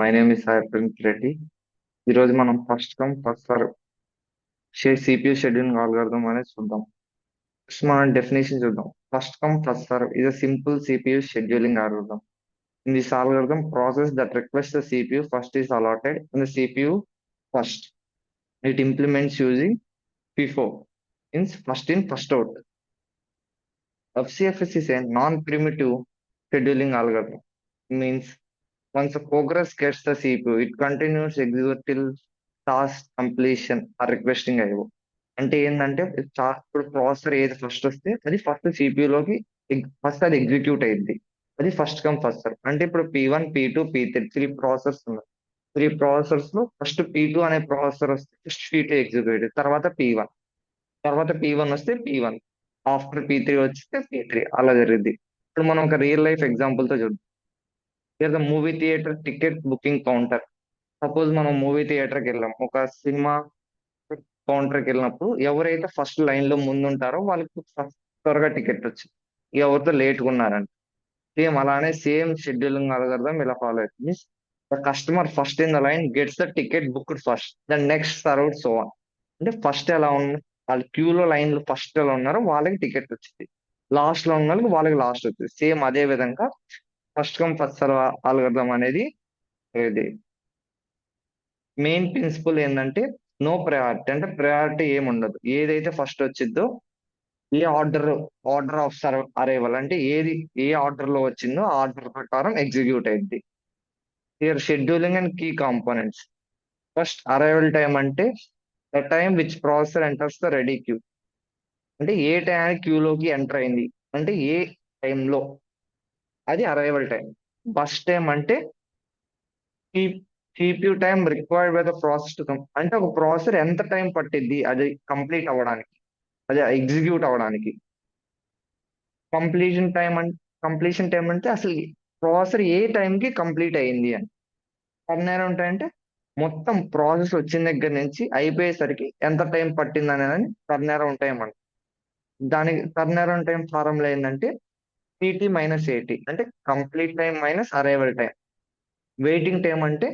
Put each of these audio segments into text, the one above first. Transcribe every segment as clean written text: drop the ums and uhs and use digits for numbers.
My name is Sai Praneeth Reddy. ఈరోజు మనం first come first serve CPU scheduling algorithm అనేది చూద్దాం. ఫస్ట్ మనం డెఫినేషన్ చూద్దాం. First come first serve is a simple CPU scheduling algorithm. In this algorithm, process that requests the CPU first is allotted and the CPU first. It implements using FIFO, means first in first out. FCFS is a non-primitive scheduling algorithm. Means once the progress gets the CPU, it continues execute till task completion or requesting IO. అంటే ఏంటంటే ఇప్పుడు processor ఏది first వస్తే అది first లోకి first అది execute అయింది. అది ఫస్ట్ కమ్ ఫస్ట్ సర్వ్. అంటే ఇప్పుడు P1, P2, P3 ప్రాసెసర్స్ ఉన్నాయి. ప్రాసెసర్స్ లో ఫస్ట్ P2 అనే ప్రాసెసర్ వస్తే ఫస్ట్ P2 ఎగ్జిక్యూట్, తర్వాత P1, తర్వాత P1 వస్తే P1, ఆఫ్టర్ P3 వస్తే P3, అలా జరిగింది. ఇప్పుడు మనం ఒక రియల్ లైఫ్ ఎగ్జాంపుల్ తో చూద్దాం. The movie theatre ticket booking counter. Suppose మనం మూవీ థియేటర్కి వెళ్ళాం, ఒక సినిమా కౌంటర్కి వెళ్ళినప్పుడు ఎవరైతే ఫస్ట్ లైన్ లో ముందు ఉంటారో వాళ్ళకి త్వరగా టికెట్ వచ్చింది. ఎవరితో లేట్గా ఉన్నారంట. సేమ్ అలానే సేమ్ షెడ్యూలింగ్ అల్గోరిథం ఇలా ఫాలో అవుతుంది. The customer first in the line gets the ticket booked first, the next served so on. అంటే ఫస్ట్ ఎలా ఉన్న వాళ్ళు క్యూలో లైన్ లో ఫస్ట్ ఎలా ఉన్నారో వాళ్ళకి టికెట్ వచ్చింది, లాస్ట్ లో ఉన్న వాళ్ళకి లాస్ట్ వచ్చింది. సేమ్ అదే విధంగా first come first serve algorithm అనేది ఇది మెయిన్ ప్రిన్సిపల్ ఏంటంటే నో ప్రయారిటీ, అంటే ప్రయారిటీ ఏమి ఉండదు. ఏదైతే ఫస్ట్ వచ్చిందో ఏ ఆర్డర్ ఆఫ్ సర్వ్ అరైవల్, అంటే ఏ ఆర్డర్ లో వచ్చిందో ఆర్డర్ ప్రకారం ఎగ్జిక్యూట్ అయింది. Here scheduling and key components. First arrival time అంటే the time which processor enters the ready queue, అంటే ఏ టైం క్యూలోకి ఎంటర్ అయింది, అంటే ఏ టైంలో, అది అరైవల్ టైం. బస్ టైం అంటే CPU time required by the process to అంటే ఒక ప్రాసెసర్ ఎంత టైం పట్టింది అది కంప్లీట్ అవ్వడానికి, అది ఎగ్జిక్యూట్ అవ్వడానికి. కంప్లీషన్ టైం అంటే అసలు ప్రాసెసర్ ఏ టైం కి కంప్లీట్ అయింది అని. టర్న్ అరౌండ్ టైం అంటే మొత్తం ప్రాసెస్ వచ్చిన దగ్గర నుంచి అయిపోయేసరికి ఎంత టైం పట్టింది అనేది టర్న్ అరౌండ్ టైం అంట. దానికి టర్న్ అరౌండ్ టైం ఫార్ములా ఏంటంటే సిటీ మైనస్ ఏటీ, అంటే complete time minus arrival time. Waiting time అంటే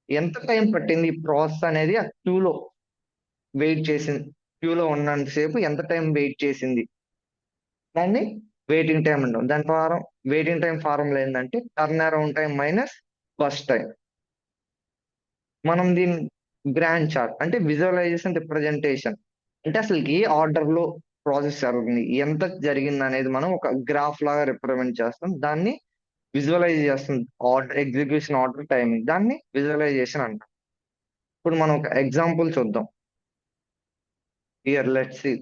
ఎంత టైం పట్టింది ఈ ప్రాసెస్ అనేది ఆ క్యూలో వెయిట్ చేసింది, క్యూలో ఉన్నంతసేపు ఎంత టైం వెయిట్ చేసింది, దాన్ని వెయిటింగ్ టైం అంటాం. దాని ఫారం వెయిటింగ్ టైం ఫార్ములా ఏంటంటే turn around time minus bus time. మనం దీని గ్రాండ్ చార్ట్ అంటే విజువలైజేషన్ రిప్రజెంటేషన్, అంటే అసలు ఏ ఆర్డర్ లో ప్రాసెస్ జరుగుతుంది, ఎంత జరిగింది అనేది మనం ఒక గ్రాఫ్ లాగా రిప్రజెంట్ చేస్తాం. దాన్ని విజువలైజ్ చేస్తుంది. ఆర్డర్ ఎగ్జిక్యూషన్ ఆర్డర్ టైమింగ్, దాన్ని విజువలైజేషన్ అంటాం. ఇప్పుడు మనం ఒక ఎగ్జాంపుల్ చూద్దాం. Here let's see.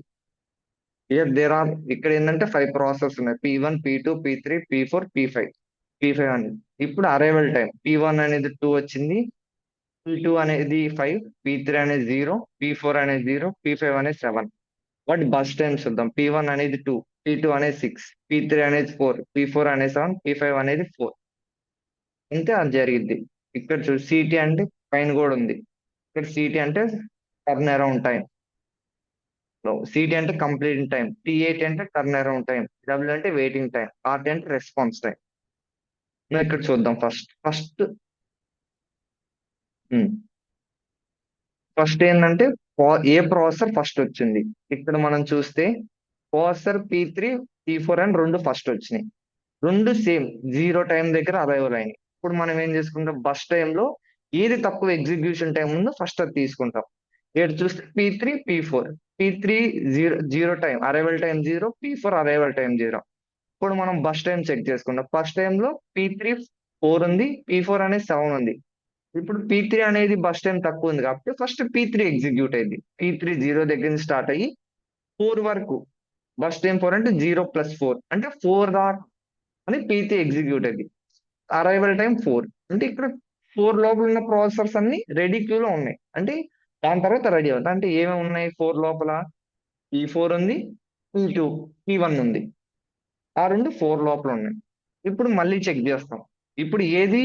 Here there are, ఇక్కడ ఏంటంటే 5 ప్రాసెస్ ఉన్నాయి. P1, P2, P3, P4, P5 అనేది. ఇప్పుడు అరైవల్ టైం P1 అనేది 2 వచ్చింది, P2 అనేది 5, P3 అనేది 0, P4 అనేది 0, P5 అనేది 7. వాటి బస్ టైం చూద్దాం. P1 అనేది 2, P2 అనేది 6, P3 అనేది 4, P4 అనేది 7, P5 అనేది 4. అంతే అది జరిగింది. ఇక్కడ చూ సిటీ అంటే పైన కూడా ఉంది. ఇక్కడ సిటీ అంటే టర్న్ అరౌండ్ టైం, సిటీ అంటే కంప్లీట్ టైం, T8 అంటే టర్న్ అరౌండ్ టైం, డబ్ల్యూ అంటే వెయిటింగ్ టైం, ఆర్టీ అంటే రెస్పాన్స్ టైం. ఇక్కడ చూద్దాం. ఫస్ట్ ఏంటంటే ఏ ప్రాసెసర్ ఫస్ట్ వచ్చింది. ఇక్కడ మనం చూస్తే ప్రాసెసర్ P3, P4 అని రెండు ఫస్ట్ వచ్చినాయి. రెండు సేమ్ 0 టైం దగ్గర అరైవల్ అయినాయి. ఇప్పుడు మనం ఏం చేసుకుంటాం, బస్ టైంలో ఏది తక్కువ ఎగ్జిక్యూషన్ టైం ఉందో ఫస్ట్ అది తీసుకుంటాం. ఇక్కడ చూస్తే P3 zero time, arrival time 0, P4 arrival time 0. ఇప్పుడు మనం బస్ టైం చెక్ చేసుకుంటాం. ఫస్ట్ టైం లో P3 4 ఉంది, P4 అనేది 7 ఉంది. ఇప్పుడు P3 అనేది బస్ టైం తక్కువ ఉంది కాబట్టి ఫస్ట్ P3 ఎగ్జిక్యూట్ అయింది. P3 0 దగ్గర నుంచి స్టార్ట్ అయ్యి 4 వరకు, బస్ టైం 4 అంటే 0+4 అంటే 4 దాకా అని P3 ఎగ్జిక్యూట్ అయింది. అరైవల్ టైం 4, అంటే ఇక్కడ 4 లోపల ఉన్న ప్రాసెసర్స్ అన్ని రెడీ క్యూ లో ఉన్నాయి. అంటే దాని తర్వాత రెడీ అవుతుంది. అంటే ఏమేమి ఉన్నాయి 4 లోపల, P4 ఉంది, P2, P1 ఉంది. ఆ రెండు 4 లోపల ఉన్నాయి. ఇప్పుడు మళ్ళీ చెక్ చేస్తాం. ఇప్పుడు ఏది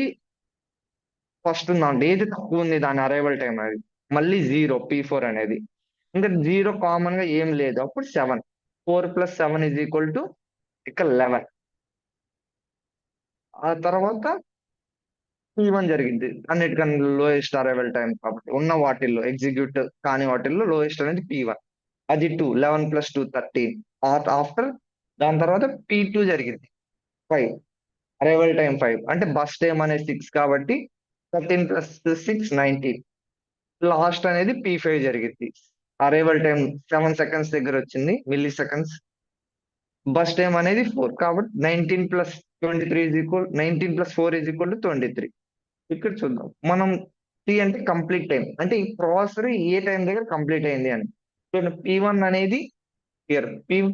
ఫస్ట్ ఉందంటే ఏది తక్కువ ఉంది దాని అరైవల్ టైం అనేది, మళ్ళీ 0 P4 అనేది. ఇంకా 0 కామన్ గా ఏం లేదు. అప్పుడు 7, 4+7 = ఇక్కడ 11. ఆ తర్వాత P1 జరిగింది అన్నిటికన్నా లోయెస్ట్ అరైవల్ టైం కాబట్టి ఉన్న వాటిల్లో ఎగ్జిక్యూట్ కాని వాటిల్లో లోయెస్ట్ అనేది P1. అది 2 11 + 2 13. ఆఫ్టర్ దాని తర్వాత P2 జరిగింది 5 అరైవల్ టైం 5 అంటే బస్ టైం అనేది 6 కాబట్టి 13 + 6 19. లాస్ట్ అనేది P5 జరిగింది. అరైవల్ టైం 7 సెకండ్స్ దగ్గర వచ్చింది మిల్లీ సెకండ్స్. బస్ టైం అనేది 4 కాబట్టి 19 + 4 = 23. ఇక్కడ చూద్దాం మనం టీ అంటే కంప్లీట్ టైం అంటే ఈ ప్రాసెసర్ ఏ టైం దగ్గర కంప్లీట్ అయింది అని. P1 అనేది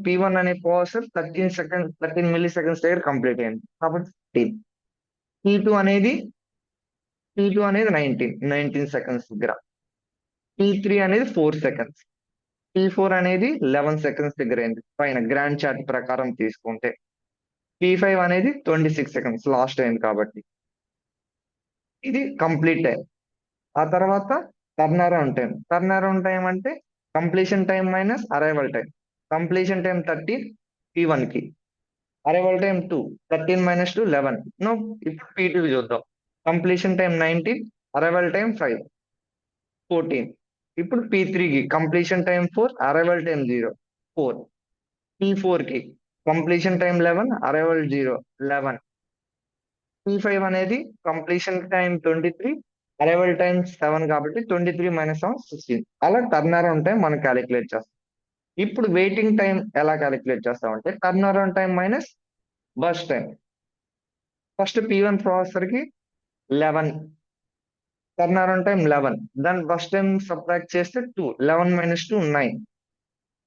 P1 అనే ప్రాసెసర్ 13 మిల్లీ సెకండ్స్ దగ్గర కంప్లీట్ అయింది కాబట్టి 15. P2 అనేది P2 అనేది 19 సెకండ్స్ దగ్గర. P3 అనేది 4 సెకండ్స్. P4 అనేది 11 సెకండ్స్ దగ్గర అయింది పైన గ్రాండ్ చార్ట్ ప్రకారం తీసుకుంటే. P5 అనేది 26 సెకండ్స్ లాస్ట్ అయింది కాబట్టి. ఇది కంప్లీట్ టైం. ఆ తర్వాత టర్న్ అరౌండ్ టైం అంటే completion time minus arrival time. Completion time 13 P1 కి, అరైవల్ టైం 2 13 - 2 11. నో ఇప్పుడు P2 చూద్దాం. Completion time 19 arrival time 5 14. ఇప్పుడు P3 కి completion time 4 arrival time 0 4. P4 కి కంప్లీషన్ టైం 11 అరైవల్ 0 11. P5 అనేది కంప్లీషన్ టైం 23 అరైవల్ టైం 7 కాబట్టి 23 - 7 16. అలా టర్న్ అరౌండ్ టైం మనం క్యాలిక్యులేట్ చేస్తాం. ఇప్పుడు వెయిటింగ్ టైం ఎలా క్యాలిక్యులేట్ చేస్తామంటే turn around time minus bus time. First P1 processor కి 11 టర్న్ అరౌండ్ టైం 11 దాని బస్ టైం సబ్ట్రాక్ట్ చేస్తే 2 11 - 2 9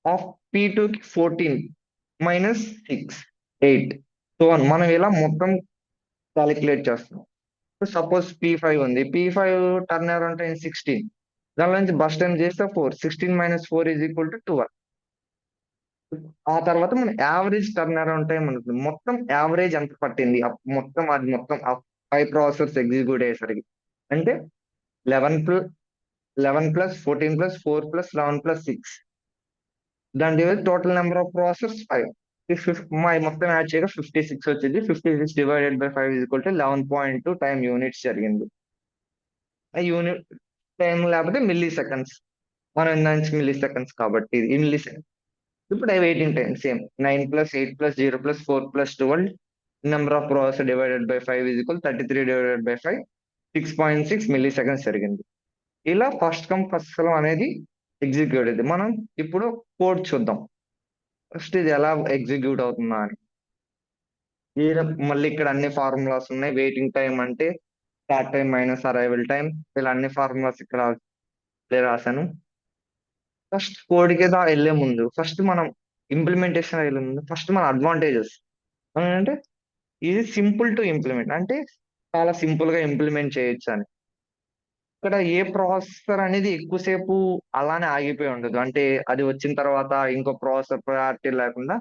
ఆఫ్ P2 కి 14 - 6 8 సో మనం ఇలా మొత్తం క్యాలిక్యులేట్ చేస్తున్నాం. సపోజ్ P5 ఉంది. P5 టర్న్ అరౌండ్ టైం 16 దానిలో నుంచి బస్ టైం చేస్తే 4 16 - 4 = 12. ఆ తర్వాత మన యావరేజ్ టర్న్ అరౌండ్ టైం ఉంటుంది. మొత్తం యావరేజ్ ఎంత పట్టింది మొత్తం అది మొత్తం 5 ప్రాసెసర్స్ ఎగ్జిక్యూట్ అయ్యేసరికి అంటే 11 + 14 + 4 + 11 + 6 దాని divide total number of processors 5. మొత్తం యాడ్ చేయగా 56 వచ్చింది. 56 / 5 = 11.2 టైం యూనిట్స్ జరిగింది. ఆ యూనిట్ టైం లేకపోతే మిల్లీ సెకండ్స్. మనం ఇందాక మిల్లీ సెకండ్స్ కాబట్టి ఇది మిల్లీ సెకండ్స్. ఇప్పుడు waiting time same 9 + 8 + 0 + 4 + 12 number of processor divided by 5 = 33 / 5 6.6 milli seconds జరిగింది. ఇలా ఫస్ట్ కమ్ ఫస్ట్ సర్వ్ అనేది ఎగ్జిక్యూట్ అయింది. మనం ఇప్పుడు కోడ్ చూద్దాం. ఫస్ట్ ఇది ఎలా ఎగ్జిక్యూట్ అవుతుందా అని. మళ్ళీ ఇక్కడ అన్ని ఫార్ములాస్ ఉన్నాయి. వెయిటింగ్ టైం అంటే start time minus arrival time ఇలా అన్ని ఫార్ములాస్ ఇక్కడ రాశాను. ఫస్ట్ కోడ్ కి వెళ్ళే ముందు ఫస్ట్ మనం ఇంప్లిమెంటేషన్ వెళ్ళే ముందు ఫస్ట్ మన అడ్వాంటేజెస్ అంటే ఇది సింపుల్ టు ఇంప్లిమెంట్ అంటే చాలా సింపుల్ గా ఇంప్లిమెంట్ చేయొచ్చు అని. ఇక్కడ ఏ ప్రాసెసర్ అనేది ఎక్కువసేపు అలానే ఆగిపోయి ఉండదు. అంటే అది వచ్చిన తర్వాత ఇంకో ప్రాసెసర్ ప్రయారిటీ లేకుండా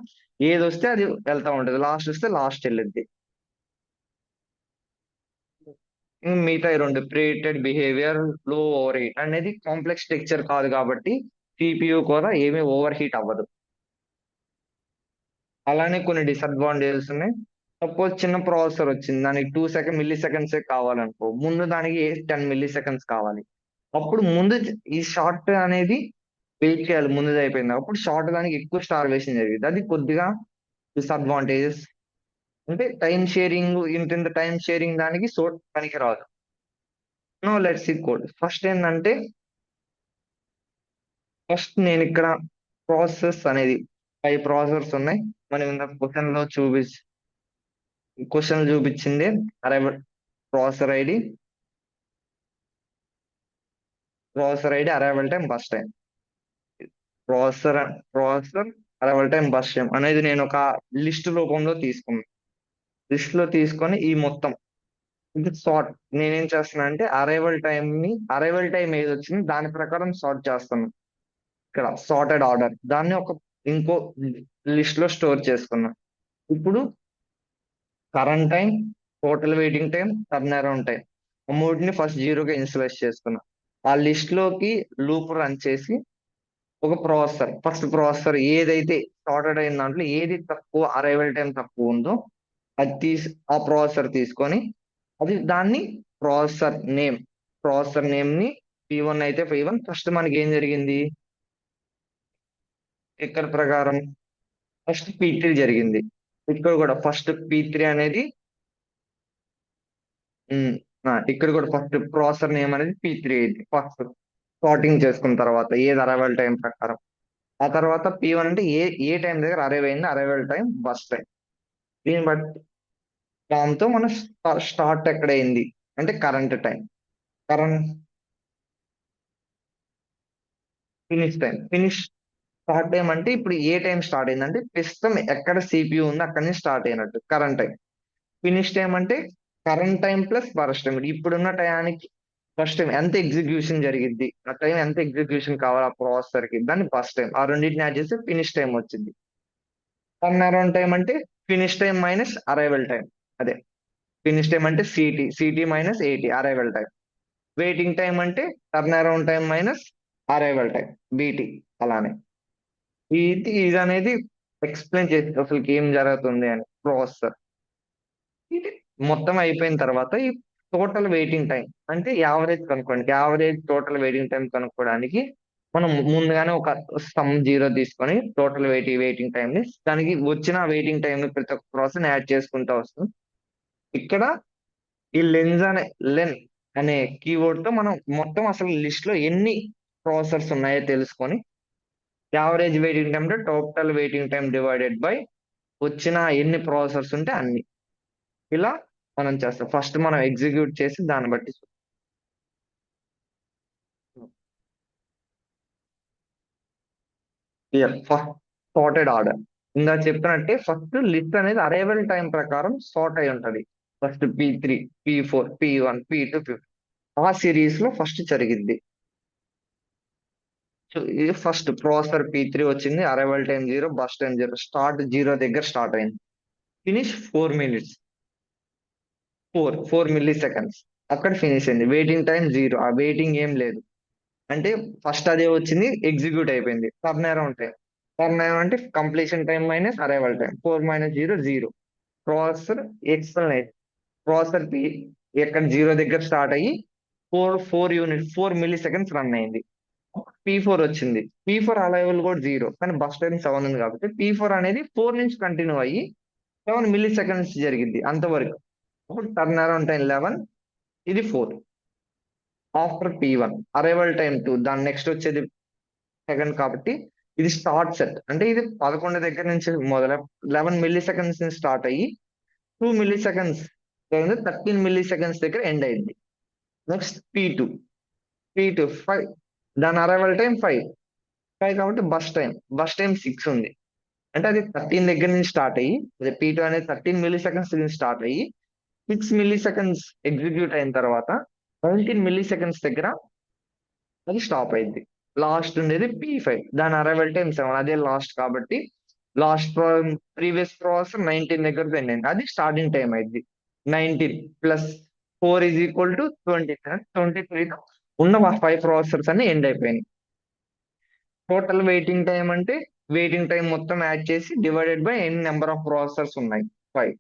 ఏది వస్తే అది వెళ్తా ఉంటది. లాస్ట్ వస్తే లాస్ట్ వెళ్ళిద్ది. మిగతా ఈ రెండు ప్రిడిక్టెడ్ బిహేవియర్ లో ఓవర్ హీట్ అనేది కాంప్లెక్స్ స్ట్రక్చర్ కాదు కాబట్టి సిపియు కూడా ఏమీ ఓవర్ హీట్ అవ్వదు. అలానే కొన్ని డిసడ్వాంటేజెస్ ఉన్నాయి. సపోజ్ చిన్న ప్రాసెసర్ వచ్చింది దానికి 2 మిల్లీ సెకండ్స్ కావాలనుకో ముందు దానికి 10 మిల్లీ సెకండ్స్ కావాలి. అప్పుడు ముందు ఈ షార్ట్ అనేది వెయిట్ చేయాలి ముందుది అయిపోయింది. అప్పుడు షార్ట్ దానికి ఎక్కువ స్టార్వేషన్ జరిగింది. అది కొద్దిగా డిసడ్వాంటేజెస్. అంటే టైం షేరింగ్ ఇంత టైం షేరింగ్ దానికి పనికి రాదు. Now let's see code. First ఏంటంటే ఫస్ట్ నేను ఇక్కడ ప్రాసెస్ అనేది 5 ప్రాసెసర్స్ ఉన్నాయి. మనం ఇంత క్వశ్చన్ చూపించింది arrival processor ID arrival time bus time processor arrival time bus time అనేది నేను ఒక లిస్ట్ రూపంలో తీసుకున్నాను. లిస్ట్ లో తీసుకొని ఈ మొత్తం ఇది సార్ట్ నేనేం చేస్తున్నా అంటే అరైవల్ టైం ఏది వచ్చింది దాని ప్రకారం సార్ట్ చేస్తాను. ఇక్కడ సార్టెడ్ ఆర్డర్ దాన్ని ఇంకో లిస్ట్ లో స్టోర్ చేసుకున్నా. ఇప్పుడు current time, total waiting time, turnaround time మూడింటిని ఫస్ట్ జీరోగా ఇన్స్టలైజ్ చేసుకున్నా. ఆ లిస్ట్ లోకి లూప్ రన్ చేసి ఒక ఫస్ట్ ప్రాసెసర్ ఏదైతే సార్టెడ్ అయిన దాంట్లో ఏది తక్కువ అరైవల్ టైం తక్కువ ఉందో అది ఆ ప్రాసెసర్ తీసుకొని దాన్ని ప్రాసెసర్ నేమ్ ప్రాసెసర్ నేమ్ ని P1 అయితే P1 ఫస్ట్ మనకి ఏం జరిగింది ఇక్కడ ప్రకారం ఫస్ట్ P3 జరిగింది. ఇక్కడ కూడా ఫస్ట్ P3 అనేది ఉమ్, ఇక్కడ కూడా ఫస్ట్ ప్రాసెసర్ నేమ్ అనేది P3 అయింది ఫస్ట్ సార్టింగ్ చేసుకున్న తర్వాత ఏది అరైవల్ టైం ప్రకారం. ఆ తర్వాత P1 అంటే ఏ టైం దగ్గర అరైవ్ అయింది, అరైవల్ టైం బస్ టైం. దీన్ని బట్టి దాంతో మన స్టార్ట్ ఎక్కడ అయింది అంటే current time, current finish start time అంటే ఇప్పుడు ఏ టైం స్టార్ట్ అయింది అంటే ప్రస్తుతం ఎక్కడ సిపియు ఉందో అక్కడి నుంచి స్టార్ట్ అయినట్టు కరెంట్ టైం. ఫినిష్ టైం అంటే current time plus burst time. ఇప్పుడున్న టయానికి ఫస్ట్ టైం ఎంత ఎగ్జిక్యూషన్ జరిగింది, ఆ టైం ఎంత ఎగ్జిక్యూషన్ కావాలి ఆ ప్రాసెసర్ కి, దాన్ని ఫస్ట్ టైం. ఆ రెండింటిని యాడ్ చేస్తే ఫినిష్ టైం వచ్చింది. టర్న్ అరౌండ్ టైం అంటే finish time minus arrival time. అదే ఫినిష్ టైం అంటే సిటీ మైనస్ ఏటీ అరైవల్ టైం. వెయిటింగ్ టైం అంటే turn around time minus arrival time BT. అలానే ఇది అనేది ఎక్స్ప్లెయిన్ చేసి అసలు ఏం జరుగుతుంది అని ప్రాసెసర్. ఇది మొత్తం అయిపోయిన తర్వాత ఈ టోటల్ వెయిటింగ్ టైం అంటే యావరేజ్ కనుక్కోండి. యావరేజ్ టోటల్ వెయిటింగ్ టైం కనుక్కోవడానికి మనం ముందుగానే ఒక సమ్ జీరో తీసుకొని టోటల్ వెయిటింగ్ టైం ని దానికి వచ్చిన వెయిటింగ్ టైం ని ప్రతి ఒక్క ప్రాసెస్ యాడ్ చేసుకుంటూ వస్తుంది. ఇక్కడ ఈ లెన్ అనే కీవర్డ్ తో మనం మొత్తం అసలు లిస్ట్ లో ఎన్ని ప్రాసెసర్స్ ఉన్నాయో తెలుసుకొని యావరేజ్ వెయిటింగ్ టైం అంటే total waiting time divided by వచ్చిన ఎన్ని ప్రాసెసర్స్ ఉంటే అన్ని. ఇలా మనం చేస్తాం. ఫస్ట్ మనం ఎగ్జిక్యూట్ చేసి దాన్ని బట్టి ఫస్ట్ సార్టెడ్ ఆర్డర్. ఇందా చెప్పినట్టే ఫస్ట్ లిస్ట్ అనేది అరైవల్ టైం ప్రకారం సార్ట్ అయి ఉంటది. First P3, P4, P1, P2, P. ఆ సిరీస్ లో ఫస్ట్ జరిగింది. సో ఇది ఫస్ట్ ప్రాసెసర్ P3 వచ్చింది, arrival time 0, bus time 0, start 0 దగ్గర స్టార్ట్ అయింది. ఫినిష్ 4 minutes, 4 milliseconds అక్కడ ఫినిష్ అయింది. వెయిటింగ్ టైం 0, ఆ వెయిటింగ్ ఏం లేదు. అంటే ఫస్ట్ అదే వచ్చింది, ఎగ్జిక్యూట్ అయిపోయింది. Turnaround time, turnaround అంటే completion time minus arrival time. 4 - 0 0. Processor explain processor P ఎక్కడ 0 దగ్గర స్టార్ట్ అయ్యి 4 మిల్లీ సెకండ్స్ రన్ అయింది. P4 వచ్చింది. P4 అలైవల్ కూడా 0 కానీ బస్ టైం 7 ఉంది కాబట్టి P4 అనేది 4 నుంచి కంటిన్యూ అయ్యి 7 milliseconds జరిగింది అంతవరకు. అప్పుడు టర్న్ అరౌండ్ టైం 11, ఇది 4. ఆఫ్టర్ P1 అరైవల్ టైం 2, దాని నెక్స్ట్ వచ్చేది సెకండ్ కాబట్టి ఇది స్టార్ట్ సెట్ అంటే ఇది 11 దగ్గర నుంచి మొదల 11 milliseconds నుంచి స్టార్ట్ అయ్యి 2 milliseconds 13 milliseconds దగ్గర ఎండ్ అయింది. నెక్స్ట్ P2 5, దాని అరైవల్ టైం 5 కాబట్టి బస్ టైం 6 ఉంది. అంటే అది 13 దగ్గర నుంచి స్టార్ట్ అయ్యి P2 అనేది 13 milliseconds నుంచి స్టార్ట్ అయ్యి 6 milliseconds ఎగ్జిక్యూట్ అయిన తర్వాత 19 milliseconds దగ్గర అది స్టాప్ అయింది. లాస్ట్ ఉండేది P5, దాని అరైవల్ టైం 7, అదే లాస్ట్ కాబట్టి లాస్ట్ ప్రీవియస్ ప్రాసెస్ 19 దగ్గర ఎండ్ అయింది. అది స్టార్టింగ్ టైం అయింది. 19 ప్లస్ 4 ఈజ్ ఈక్వల్ టు 23. ఉన్న 5 ప్రాసెసర్స్ అన్ని ఎండ్ అయిపోయినాయి. టోటల్ వెయిటింగ్ టైం అంటే వెయిటింగ్ టైం మొత్తం యాడ్ చేసి డివైడెడ్ బై ఎన్ని నెంబర్ ఆఫ్ ప్రాసెసర్స్ ఉన్నాయి 5.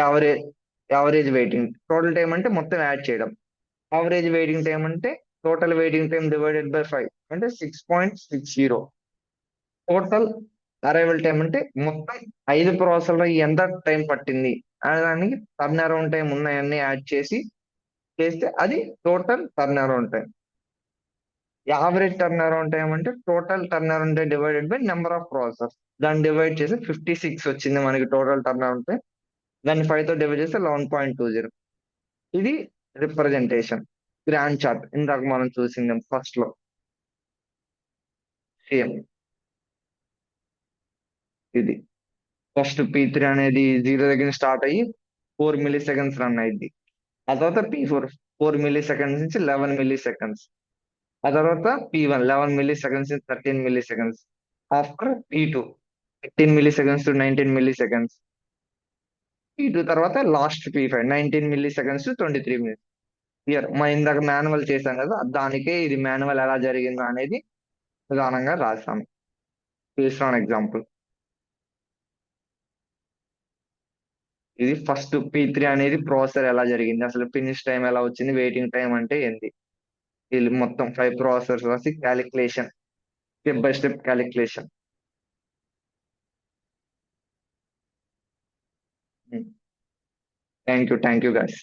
Average average waiting total time అంటే మొత్తం యాడ్ చేయడం. యావరేజ్ వెయిటింగ్ టైం అంటే total waiting time divided by 5 అంటే 6.60. టోటల్ అరైవల్ టైం అంటే మొత్తం 5 ప్రాసెసర్లో ఎంత టైం పట్టింది అనే దానికి టర్న్ అరౌండ్ టైం ఉన్నాయన్నీ యాడ్ చేస్తే అది total turnaround time. Average turnaround time అంటే total turnaround time divided by number of processors. దాన్ని డివైడ్ చేసి 56 వచ్చింది మనకి టోటల్ టర్న్ అరౌండ్ టైం. దాన్ని 5 తో డివైడ్ చేస్తే 11.20. ఇది రిప్రజెంటేషన్ గ్రాండ్ చార్ట్ ఇందాక మనం చూసింది ఫస్ట్ లో సేమ్. ఇది ఫస్ట్ P3 అనేది 0 దగ్గర స్టార్ట్ అయ్యి 4 milliseconds రన్ అయింది. ఆ తర్వాత P4 4 milliseconds నుంచి 11 milliseconds. ఆ తర్వాత P1 11 milliseconds నుంచి 13 milliseconds. After P2 15 milliseconds to 19 milliseconds. P2 తర్వాత last P5 19 milliseconds to 23 minutes. Year మా ఇందాక మాన్యువల్ చేశాం కదా, దానికే ఇది మాన్యువల్ ఎలా జరిగిందో అనేది ప్రధానంగా రాశాను బేస్డ్ ఆన్ ఎగ్జాంపుల్. ఇది ఫస్ట్ P3 అనేది ప్రాసెసర్ ఎలా జరిగింది, అసలు ఫినిష్ టైం ఎలా వచ్చింది, వెయిటింగ్ టైం అంటే ఏంది, వీళ్ళు మొత్తం 5 ప్రాసెసర్స్ రాసి calculation, step by step calculation. Thank you, thank you, guys.